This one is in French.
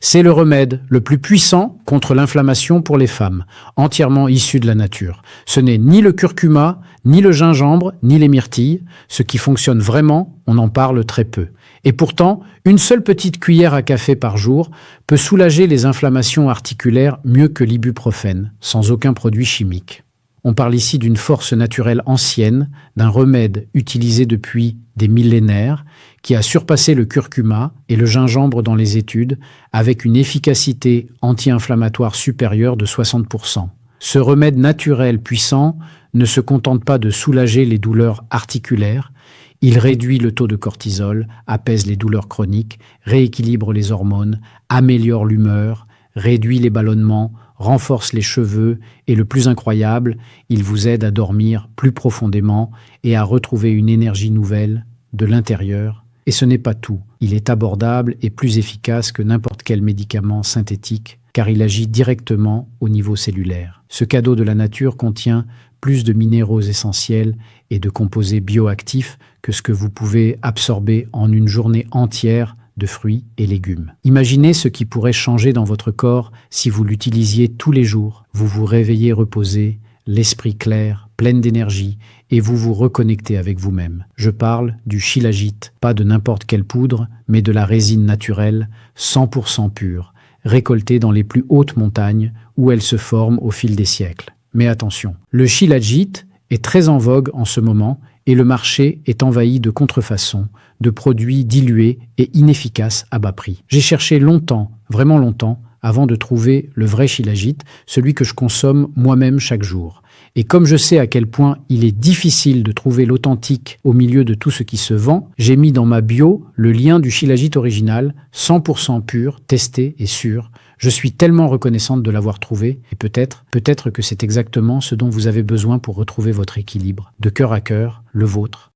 C'est le remède le plus puissant contre l'inflammation pour les femmes, entièrement issu de la nature. Ce n'est ni le curcuma, ni le gingembre, ni les myrtilles. Ce qui fonctionne vraiment, on en parle très peu. Et pourtant, une seule petite cuillère à café par jour peut soulager les inflammations articulaires mieux que l'ibuprofène, sans aucun produit chimique. On parle ici d'une force naturelle ancienne, d'un remède utilisé depuis des millénaires, qui a surpassé le curcuma et le gingembre dans les études, avec une efficacité anti-inflammatoire supérieure de 60%. Ce remède naturel puissant ne se contente pas de soulager les douleurs articulaires, il réduit le taux de cortisol, apaise les douleurs chroniques, rééquilibre les hormones, améliore l'humeur, réduit les ballonnements, renforce les cheveux et le plus incroyable, il vous aide à dormir plus profondément et à retrouver une énergie nouvelle de l'intérieur. Et ce n'est pas tout, il est abordable et plus efficace que n'importe quel médicament synthétique car il agit directement au niveau cellulaire. Ce cadeau de la nature contient plus de minéraux essentiels et de composés bioactifs que ce que vous pouvez absorber en une journée entière de fruits et légumes. Imaginez ce qui pourrait changer dans votre corps si vous l'utilisiez tous les jours. Vous vous réveillez reposé, l'esprit clair, plein d'énergie, et vous vous reconnectez avec vous-même. Je parle du shilajit, pas de n'importe quelle poudre, mais de la résine naturelle, 100% pure, récoltée dans les plus hautes montagnes où elle se forme au fil des siècles. Mais attention, le shilajit est très en vogue en ce moment et le marché est envahi de contrefaçons, de produits dilués et inefficaces à bas prix. J'ai cherché longtemps, vraiment longtemps, avant de trouver le vrai shilajit, celui que je consomme moi-même chaque jour. Et comme je sais à quel point il est difficile de trouver l'authentique au milieu de tout ce qui se vend, j'ai mis dans ma bio le lien du shilajit original, 100% pur, testé et sûr. Je suis tellement reconnaissante de l'avoir trouvé et peut-être que c'est exactement ce dont vous avez besoin pour retrouver votre équilibre. De cœur à cœur, le vôtre.